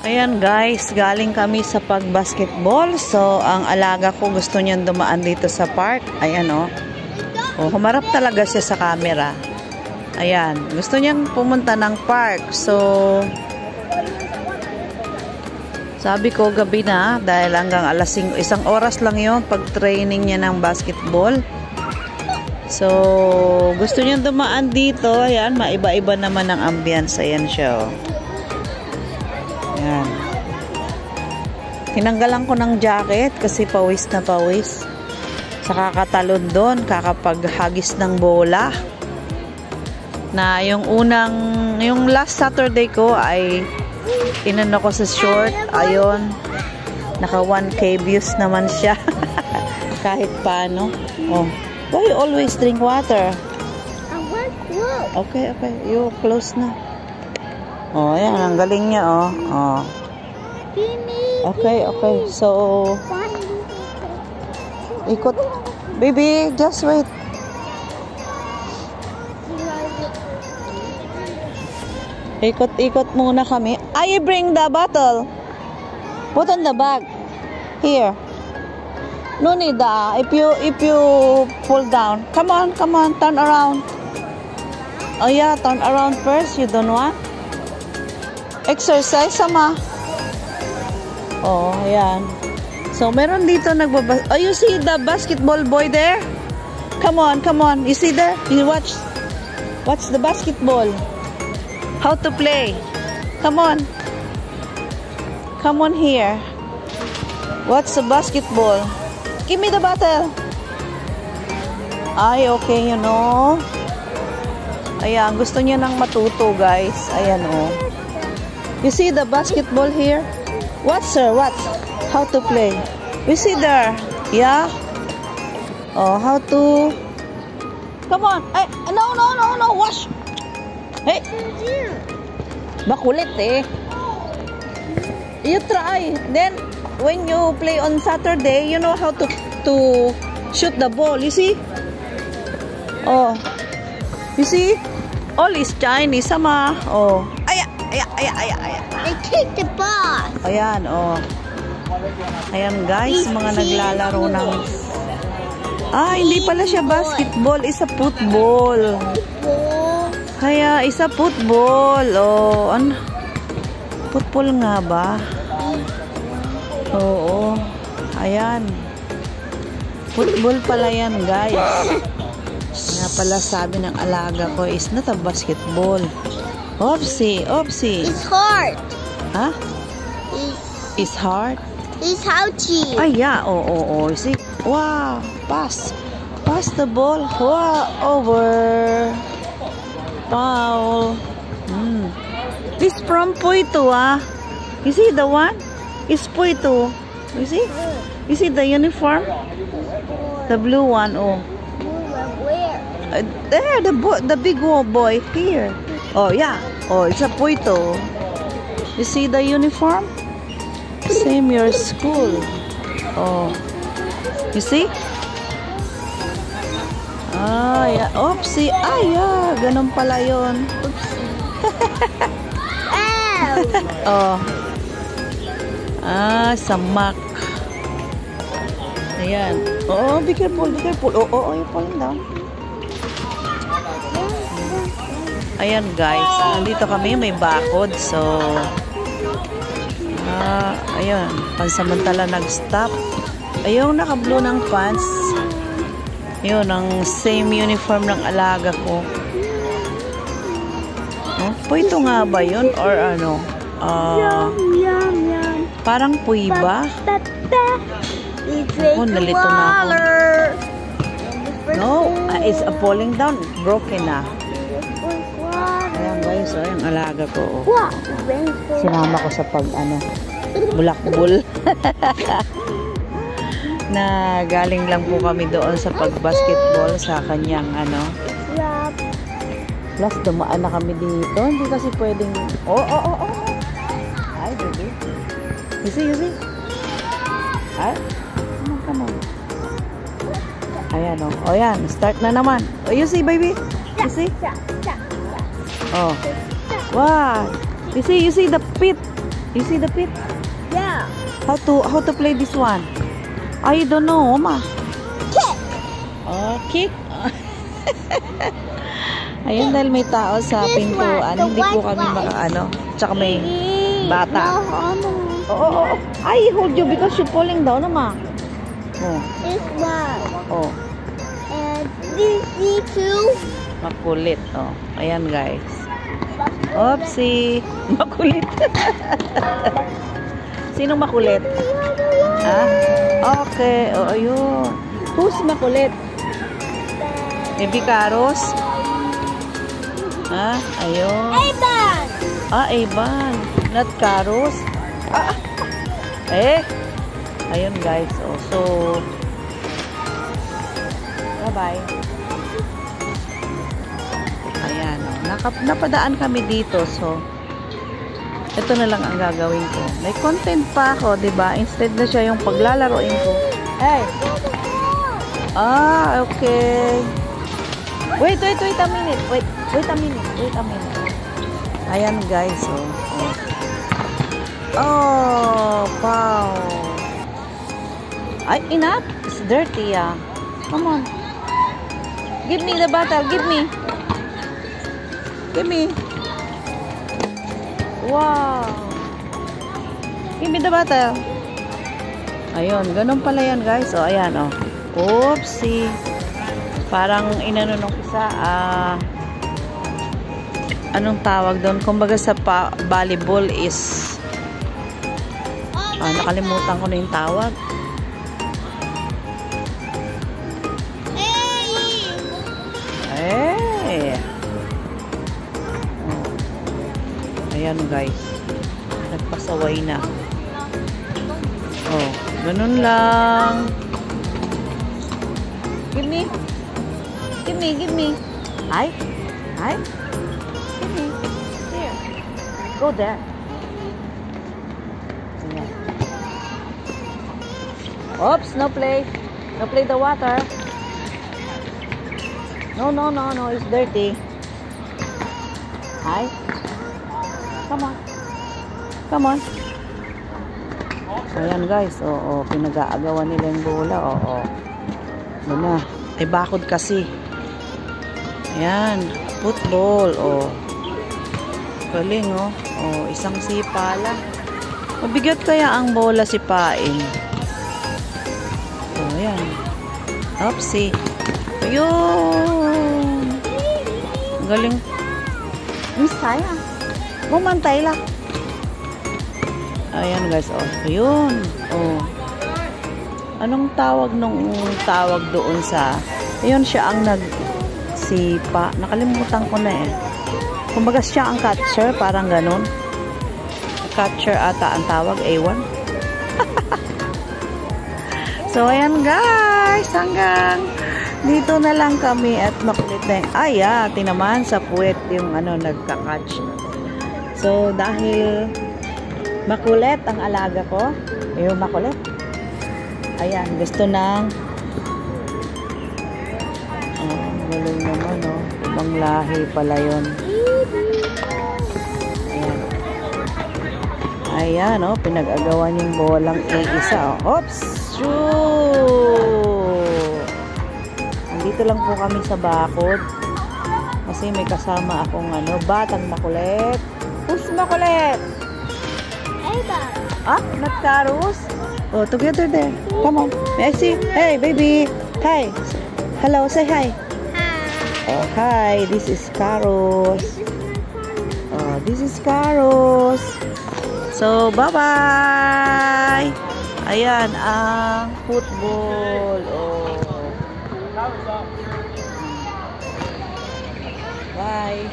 Ayan guys, galing kami sa pag-basketball. So, ang alaga ko gusto niyang dumaan dito sa park. Ayan o. Oh, humarap talaga siya sa camera. Ayan, gusto niyang pumunta ng park. So, sabi ko gabi na dahil hanggang alas 5, isang oras lang yon pag-training niya ng basketball. So, gusto niyang dumaan dito. Ayan, maiba-iba naman ang ambience. Ayan siya o. Ayan. Tinanggalan ko ng jacket kasi pawis na pawis. Sa kakatalon doon, kakapaghagis ng bola. Na yung last Saturday ko ay inano ko sa short. Ayun. Naka 1K views naman siya. Kahit paano. Oh. Why you always drink water? I want close. Okay. You close na. Oh, ayan. Ang galing niya, oh. Oh. Okay. So, ikot. Baby, just wait. Ikot-ikot muna kami. I bring the bottle. Put on the bag. Here. No need if you pull down. Come on, turn around. Oh yeah, turn around first. You don't want? Exercise sama. Oh, ayan. So, meron dito oh, you see the basketball boy there? Come on. You see there? You watch the basketball. How to play. Come on here. Watch the basketball. Give me the bottle. Ay, okay, you know. Ayan, gusto niya nang matuto, guys. Ayan, oh. You see the basketball here? What, sir? What? How to play? You see there? Yeah? Oh, how to... Come on. Ay, no. Wash. Hey. Makulit, eh. You try. Then, when you play on Saturday, you know how to shoot the ball. You see? Oh. You see? All is Chinese, sama. Oh. Ay. I kick the ball. Ayan, oh. Ayan, guys, mga naglalaro ng... hindi pala siya basketball. Isa football. Kaya, isa football. Oh, ano? Football nga ba? Oo. Ayan. Football pala yan, guys. Nga pala sabi ng alaga ko, is not a basketball. Oopsie. It's hard. Huh? It's hard? It's ouchy. Ay, yeah. Oh. See? Wow. Pass the ball. Wow. Over. Foul. This from Puito, You see the one? It's Puito. You see? You see the uniform? The blue one, oh. Where? There, the big boy here. Oh, yeah. Oh, it's a Puito. You see the uniform? Same your school. Oh. You see? Yeah. Oopsie. Yeah. Ganun pala yun. Oh. Samak. Ayan. Oh, be careful. Oh, you're falling down. Ayan, guys. Nandito kami, may bakod. So, ayun. Pansamantala nag-stop. Ayun, naka-blue ng pants. Ayun, ang same uniform ng alaga ko. Puwito nga ba yun? Or ano? Yum. Parang puy ba? Nalito na ako. No, it's falling down. Broken na. Ayan guys, yung alaga ko. Sinama ko sa bulakbol. Na galing lang po kami doon sa pag-basketball sa kanyang Plus, dumaan na kami dito. Hindi kasi pwedeng... Oh. Ay, baby. You see? Ay, come on. Ayan, oh. Oh, yan. Start na naman. Oh, you see, baby? You see? Oh. Wow. You see the pit. You see the pit? Yeah. How to play this one? I don't know, Oma. Kick. Oh, kick. Ayun, dahil may tao sa This pintuan, one, the hindi po white kami one. makaano. Tsaka may bata. No. Oo. I hold you because you're falling down, Oma. Oh. This one. Oh. And these two. Makulit. Oh. Ayan, guys. Oopsie. Makulit. Sinong makulit? Ha? Okay. O, ayun. Who's makulit? Maybe Caros? Ha? Ayun. Aban. Evan. Not Caros. Ayun, guys. Oh, so, bye-bye. Ayan. Oh. Napadaan kami dito. So, ito na lang ang gagawin ko. May content pa ako, diba? Instead na siya yung paglalaroin ko. Hey! Okay. Wait a minute. Wait a minute. Ayan, guys. Oh, wow. Ay, enough. It's dirty, ah. Come on. Give me the bottle. Give me. Wow. Give me the bottle. Ayun, ganun pala yan, guys. O, ayan, o. Oopsie. Parang inano nung isa, anong tawag doon? Kumbaga sa volleyball is, nakalimutan ko na yung tawag. Ayan, guys. Nagpasaway na. Oh, ganun lang. Give me. Hi. Give me. Here. Go there. Ayan. Oops, no play. No play the water. No, it's dirty. Hi. Come on. Ayan, guys. Oo, pinag-aagawan nila yung bola. Oo. Ano na. Ay, bakod kasi. Ayan. Football. Oo. Galing, oh. Oo, isang sipa lang. Mabigat kaya ang bola sipain. Oo, ayan. Oopsie. Ayun. Galing. Miss sayang. Bumantay lang. Ayan, guys. Oh, ayun. Oh. Anong tawag doon sa... Ayun, siya ang nagsipa. Nakalimutan ko na eh. Kumbaga siya ang catcher. Parang ganun. Catcher ata ang tawag. A1. So, ayan, guys. Hanggang dito na lang kami at makulit na yung... tinaman sa puwet yung nagka-catch. So, dahil makulit ang alaga ko. Ayun, makulit. Ayan, gusto ng galing naman, oh. Ibang lahi pala yun. Ayan, oh. Pinag-agawan yung bolang isa, oh. Oops! Shoo! Nandito lang po kami sa bakod. Kasi may kasama akong batang makulit. Who's makulit? Ava. Not Caros? Oh, together there. Come on. May I see? Hey, baby. Hi. Hello, say hi. Hi. Oh, hi. This is Caros. Oh, this is Caros. So, bye-bye. Ayan, ang football. Oh. Bye.